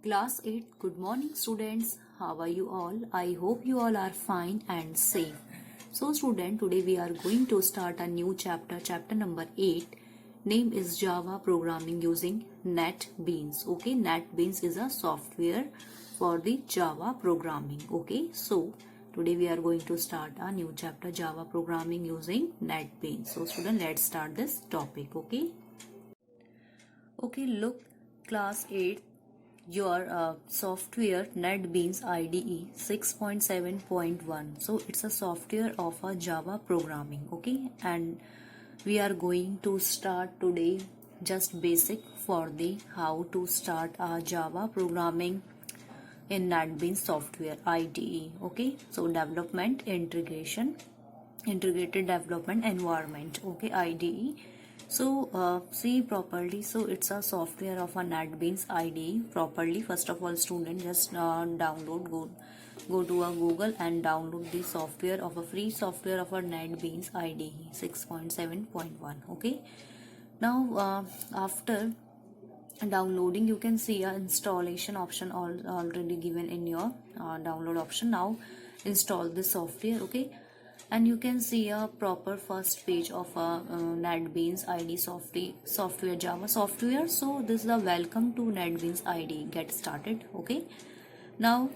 Class 8, good morning students. How are you all? I hope you all are fine and safe. So student, today we are going to start a new chapter, chapter number 8. Name is Java programming using NetBeans. Okay, NetBeans is a software for the Java programming. Okay, so today we are going to start a new chapter, Java programming using NetBeans. So student, let's start this topic. Okay, look, class 8, your software NetBeans IDE 6.7.1. So it's a software of a Java programming. Okay, and we are going to start today just basic for the how to start a Java programming in NetBeans software IDE. Okay, so development integration, integrated development environment. Okay, IDE. So see properly. So it's a software of a NetBeans IDE properly. First of all, student, just download, go to a Google and download the software of a free software of a NetBeans IDE 6.7.1. Okay, now after downloading, you can see a installation option already given in your download option. Now install this software. Okay, and you can see a proper first page of a NetBeans IDE software Java software. So this is a welcome to NetBeans IDE, get started. Okay, now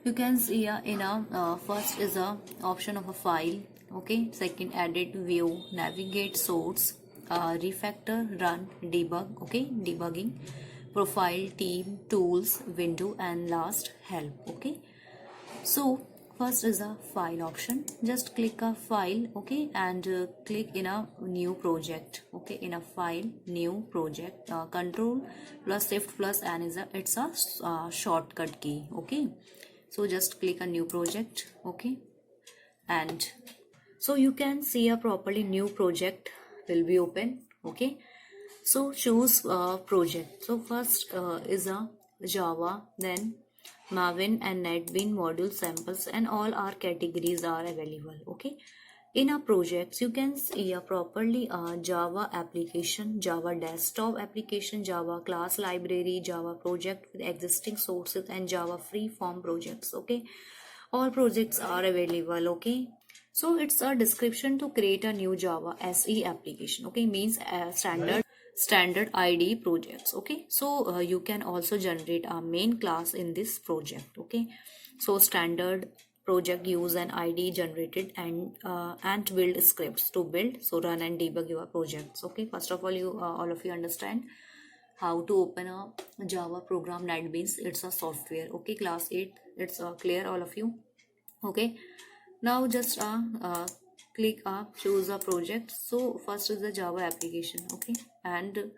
you can see in a first is a option of a file. Okay, second edit, view, navigate, source, refactor, run, debug. Okay, debugging, profile, team, tools, window, and last help. Okay, so first is a file option. Just click a file. Okay, and click in a new project. Okay, in a file, new project, control plus shift plus n is it's a shortcut key. Okay, so just click a new project. Okay, and so you can see a properly new project will be open. Okay, so choose project. So first is a Java, then Maven and NetBeans module samples, and all our categories are available. Okay, in our projects you can see properly Java application, Java desktop application, Java class library, Java project with existing sources, and Java free form projects. Okay, all projects are available. Okay, so it's a description to create a new Java SE application. Okay, means standard IDE projects. Okay, so you can also generate a main class in this project. Okay, so standard project use an IDE generated and build scripts to build, so run and debug your projects. Okay, first of all, you all of you understand how to open a Java program NetBeans. It's a software. Okay, class 8, it's clear all of you. Okay, now just click choose a project. So first is the Java application. Okay, and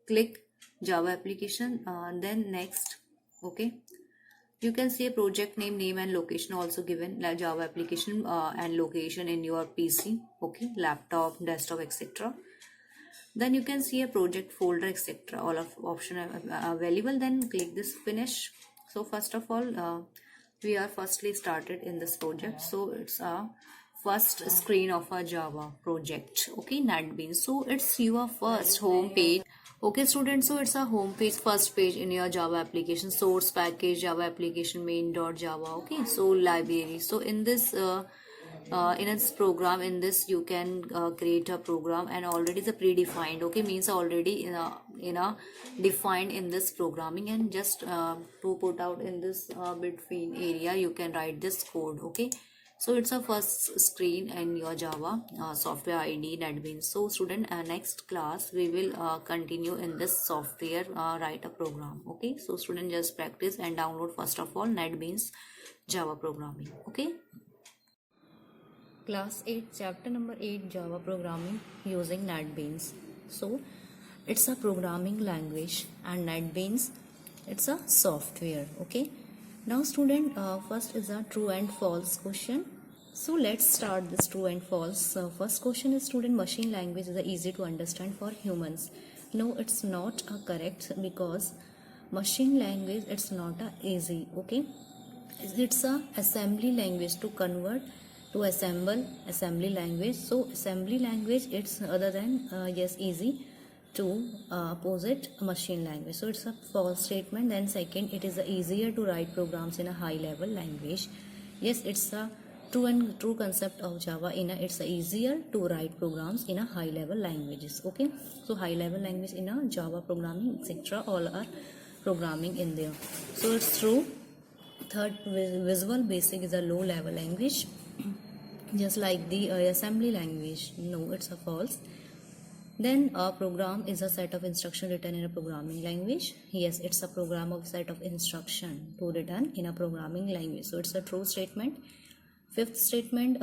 click Java application, then next. Okay, you can see a project name and location also given, like Java application and location in your PC. Okay, laptop, desktop, etc. Then you can see a project folder, etc. all of option available. Then click this finish. So first of all, we are firstly started in this project. So it's a first screen of a Java project. Okay, NetBeans. So it's your first home page. Okay, students, so it's a home page, first page in your Java application, source package, Java application main.java. Okay, so library. So in this in its program, in this you can create a program, and already the predefined. Okay, means already in a defined in this programming, and just to put out in this between area you can write this code. Okay, so it's a first screen in your Java software IDE NetBeans. So student, next class we will continue in this software write a program. Okay, so student, just practice and download first of all NetBeans Java programming. Okay, class 8, chapter number 8, Java programming using NetBeans. So it's a programming language, and NetBeans, it's a software. Okay, now student, first is a true and false question. So let's start this true and false. First question is, student, machine language is easy to understand for humans. No, it's not correct, because machine language, it's not easy. Okay, it's a assembly language to convert to assemble assembly language. So assembly language, it's other than yes, easy. to opposite machine language. So it's a false statement. Then second, it is easier to write programs in a high level language. Yes, it's a true concept of Java. It's easier to write programs in a high level languages. Okay, so high level language in a Java programming, etc. all are programming in there. So it's true. Third, Visual Basic is a low level language, just like the assembly language. No, it's a false. Then a program is a set of instruction written in a programming language. Yes, it's a program of set of instruction to written in a programming language. So it's a true statement. Fifth statement,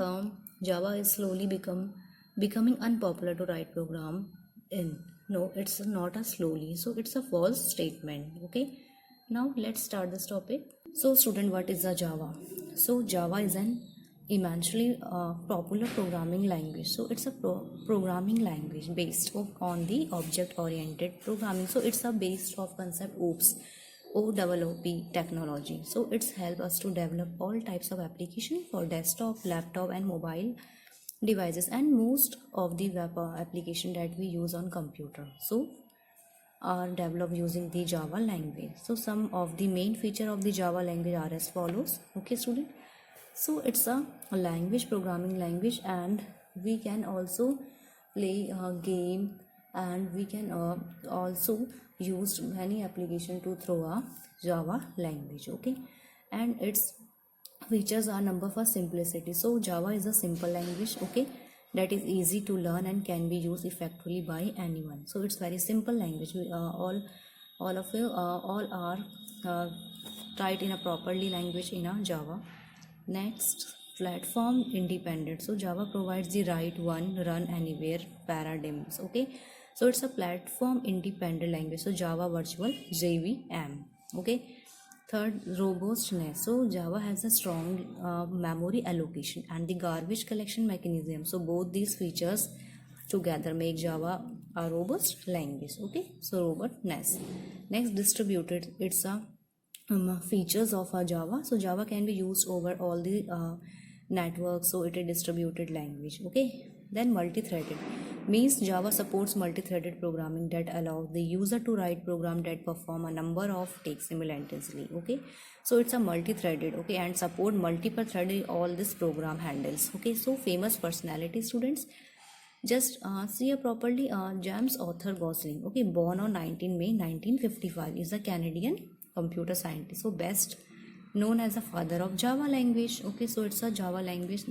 Java is slowly becoming unpopular to write program in. No, it's not a slowly. So it's a false statement. Okay. Now let's start this topic. So student, what is a Java? So Java is an immensely popular programming language. So it's a programming language based on the object oriented programming. So it's a based of concept OOP technology. So it's help us to develop all types of application for desktop, laptop and mobile devices, and most of the web application that we use on computer so are developed using the Java language. So some of the main feature of the Java language are as follows. Okay student, so it's a language, programming language, and we can also play a game, and we can also use many application to through a Java language. Okay, and its features are number for simplicity. So Java is a simple language, okay, that is easy to learn and can be used effectively by anyone. So it's very simple language. All of you all are write in a properly language in a Java. Next, platform independent. So Java provides the right one run anywhere paradigms. Okay, so it's a platform independent language. So Java Virtual JVM. Okay. Third, robustness. So Java has a strong memory allocation and the garbage collection mechanism. So both these features together make Java a robust language. Okay, so robustness. Next, distributed. It's a features of a Java. So Java can be used over all the networks. So it is distributed language. Okay. Then multi-threaded means Java supports multi-threaded programming that allows the user to write program that perform a number of tasks simultaneously. Okay, so it's a multi-threaded, okay, and support multiple threaded all this program handles. Okay, so famous personality students, just see properly. James Arthur Gosling, okay, born on 19 May 1955, is a Canadian computer scientist. So best known as the father of Java language. Okay, so it's a Java language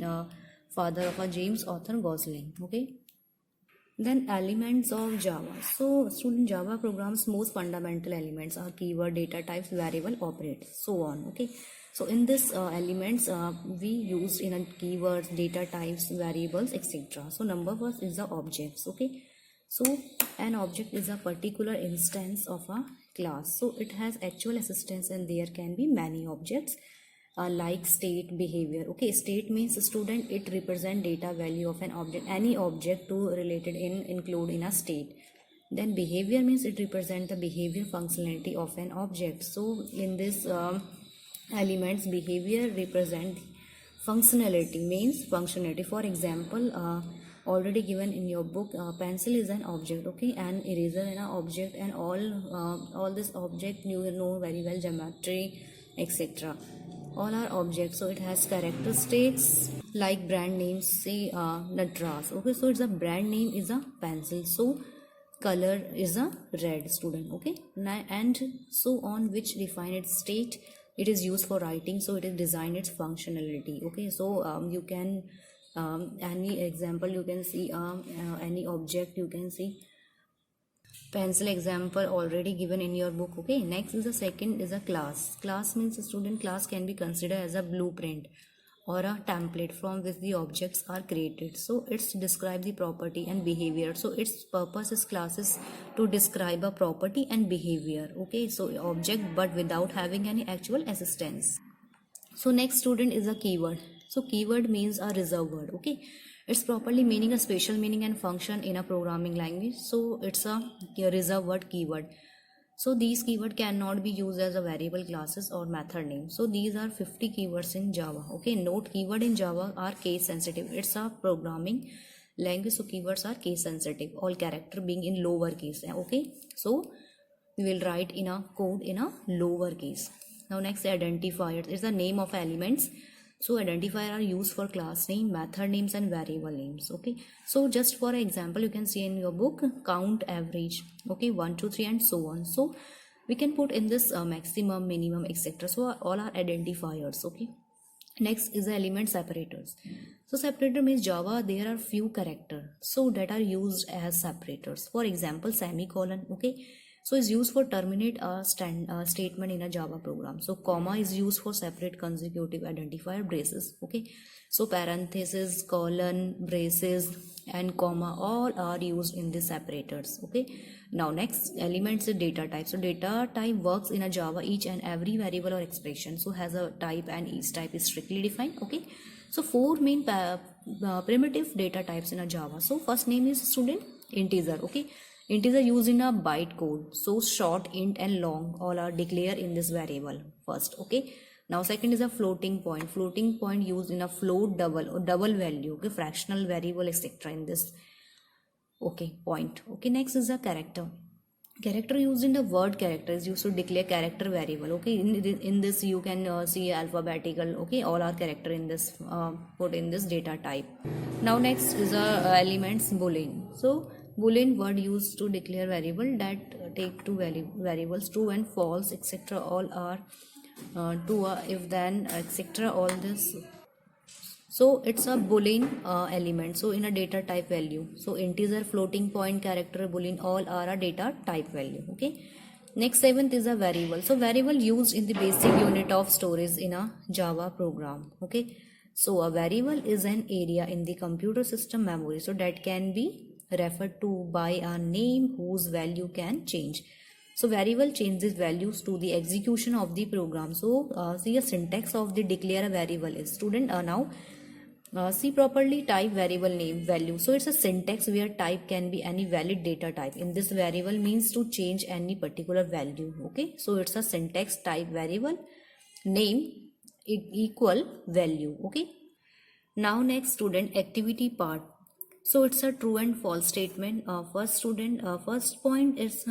father of a James Arthur Gosling. Okay, then elements of Java. So student, Java programs most fundamental elements are keyword, data types, variable, operate, so on. Okay, so in this elements we used in a keywords, data types, variables, etc. So number first is the objects. Okay, so an object is a particular instance of a class. So it has actual existence and there can be many objects. Like state, behavior. Okay, state means student, it represent data value of an object, any object to related include in a state. Then behavior means it represent the behavior functionality of an object. So in this elements, behavior represent functionality, means functionality. For example, already given in your book, pencil is an object, okay, and eraser is an object, and all this object you know very well, geometry, etc. All are objects. So it has characteristics like brand names, say Natras. Okay, so it's a brand name is a pencil, so color is a red, student. Okay, and so on, which define its state. It is used for writing, so it is designed its functionality. Okay, so you can any example you can see, any object you can see, pencil example already given in your book. Okay, next is the second is a class. Class means a student, class can be considered as a blueprint or a template from which the objects are created. So it's describe the property and behavior. So its purpose is classes to describe a property and behavior. Okay, so object but without having any actual existence. So next student is a keyword. So keyword means a reserved word. Okay, it's properly meaning a special meaning and function in a programming language. So it's a reserved word keyword. So these keyword cannot be used as a variable, classes or method name. So these are 50 keywords in Java. Okay, note keyword in Java are case sensitive. It's a programming language, so keywords are case sensitive, all character being in lower case. Okay, so we will write in a code in a lower case. Now next, identifiers is the name of elements. So identifier are used for class name, method names and variable names. Okay, so just for example, you can see in your book count, average, okay, 1 2 3 and so on. So we can put in this maximum, minimum, etc. So all are identifiers. Okay, next is the element separators. So separator means Java there are few characters so that are used as separators. For example, semicolon, okay, so is used for terminate a statement in a Java program. So comma is used for separate consecutive identifier, braces, okay, so parenthesis, colon, braces and comma all are used in the separators. Okay, now next elements is data type. So data type works in a Java, each and every variable or expression so has a type and each type is strictly defined. Okay, so four main primitive data types in a Java. So first name is student, integer. Okay, integer used in a byte code, so short, int and long all are declared in this variable first. Okay, now second is a floating point. Floating point used in a float, double or double value, okay, fractional variable etc. in this, okay, point. Okay, next is a character. Character used in the word character is used to declare character variable. Okay, in this you can see alphabetical, okay, all are character in this put in this data type. Now next is a elements boolean. So boolean word used to declare variable that take two variables true and false etc. all are true, if then etc. all this. So it's a boolean element, so in a data type value. So integer, floating point, character, boolean all are a data type value. Okay, next seventh is a variable. So variable used in the basic unit of storage in a Java program. Okay, so a variable is an area in the computer system memory so that can be referred to by a name whose value can change. So variable changes values to the execution of the program. So see a syntax of the declare a variable is student. Now see properly type variable name value. So it's a syntax where type can be any valid data type. In this variable means to change any particular value. Okay, so it's a syntax type variable name equal value. Okay, now next student activity part. So it's a true and false statement. First point is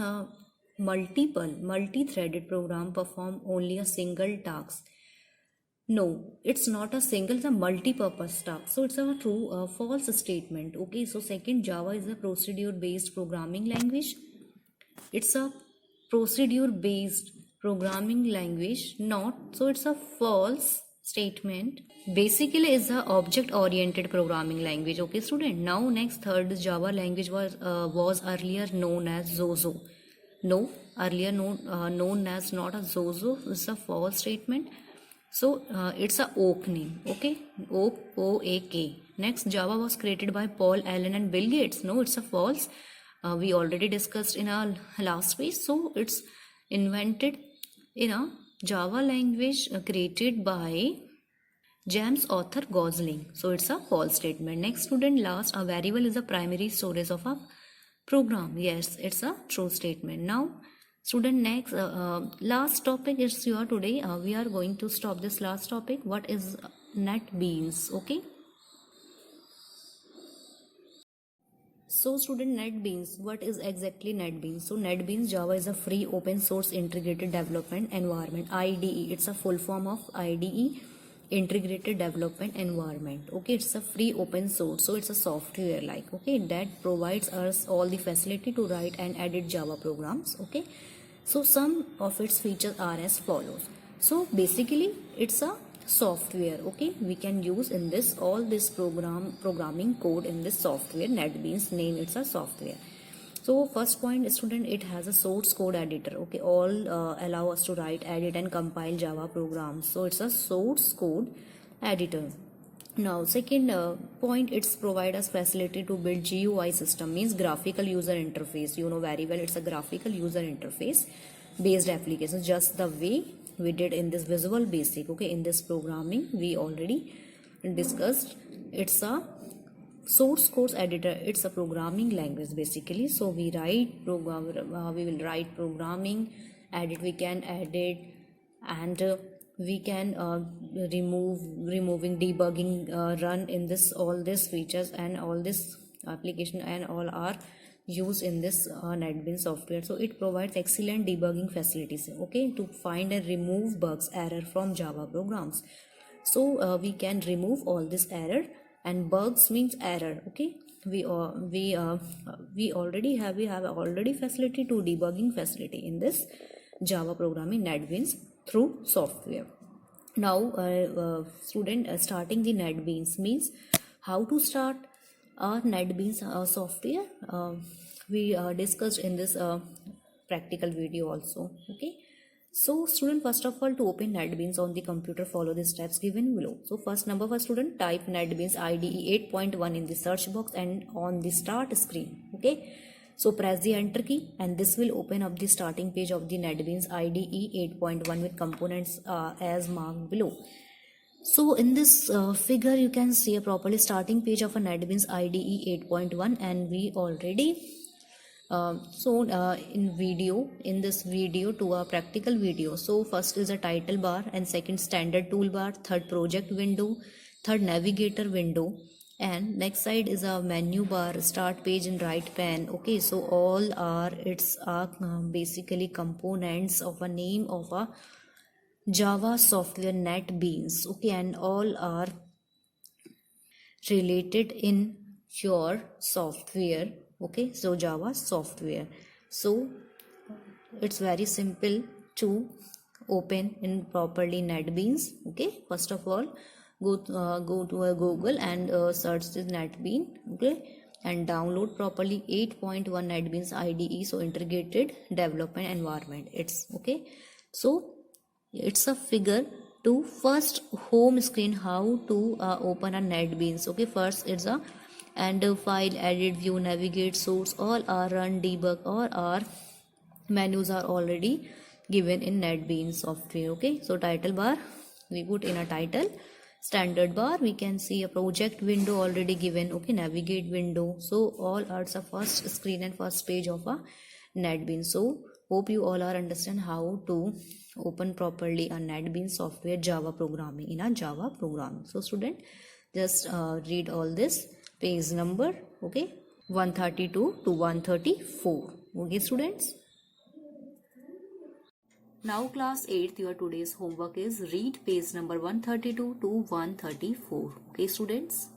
multi-threaded program perform only a single task. No, it's not a single, it's a multi-purpose task. So it's a true false statement. Okay, so second, Java is a procedure-based programming language. It's a procedure-based programming language, not. So it's a false statement. Basically is a object-oriented programming language. Okay, student. Now next, third, Java language was earlier known as Zozo. No, earlier known as not a Zozo. It's a false statement. So it's a oak name. Okay, OAK. Next, Java was created by Paul Allen and Bill Gates. No, it's a false. We already discussed in our last week. So it's invented in a Java language created by James Arthur Gosling. So it's a false statement. Next, student, last, a variable is a primary storage of a program. Yes, it's a true statement. Now student, next last topic is your today. We are going to stop this last topic. What is NetBeans? Okay, so student, NetBeans, what is exactly NetBeans? So NetBeans Java is a free open source integrated development environment, IDE. It's a full form of IDE, integrated development environment. Okay, it's a free open source, so it's a software like, okay, that provides us all the facility to write and edit Java programs. Okay, so some of its features are as follows. So basically it's a software. Okay, we can use in this all this programming code in this software. NetBeans name, it's a software. So first point, student, it has a source code editor. Okay, all allow us to write, edit and compile Java programs. So it's a source code editor. Now second point, it's provide us facility to build GUI system, means graphical user interface. You know very well, it's a graphical user interface based application, just the way we did in this Visual Basic. Okay, in this programming we already discussed. It's a source code editor, it's a programming language basically. So we write program, we will write programming, edit, we can edit, and we can removing, debugging, run in this all these features and all this application and all are used in this NetBeans software. So it provides excellent debugging facilities, okay, to find and remove bugs, error from Java programs. So we can remove all this error, and bugs means error, okay. We already have facility to debugging facility in this Java programming NetBeans through software. Now student, starting the NetBeans means how to start our NetBeans software. We discussed in this practical video also, okay. So student, first of all, to open NetBeans on the computer, follow the steps given below. So first, number first, student, type NetBeans IDE 8.1 in the search box and on the start screen, okay. So press the enter key and this will open up the starting page of the NetBeans IDE 8.1 with components as marked below. So in this figure you can see a properly starting page of a NetBeans IDE 8.1, and we already in this video to a practical video. So first is a title bar, and second standard toolbar, third project window, third navigator window, and next side is a menu bar, start page in right pane, okay. So all are basically components of a name of a Java software NetBeans, okay, and all are related in your software, okay. So Java software, so it's very simple to open in properly NetBeans, okay. First of all, go to a Google and search this NetBeans, okay, and download properly 8.1 NetBeans IDE, so integrated development environment, it's okay. So it's a figure to first home screen how to open a NetBeans, okay. First it's a file, edit, view, navigate, source, all are run, debug, all are menus are already given in NetBeans software, okay. So title bar, we put in a title. Standard bar, we can see a project window already given, okay, navigate window. So all are the first screen and first page of a NetBeans. So hope you all are understand how to open properly a NetBeans software Java programming in a Java programming. So student, just read all this page number, okay, 132 to 134, okay students. Now class 8th, your today's homework is read page number 132 to 134, okay students.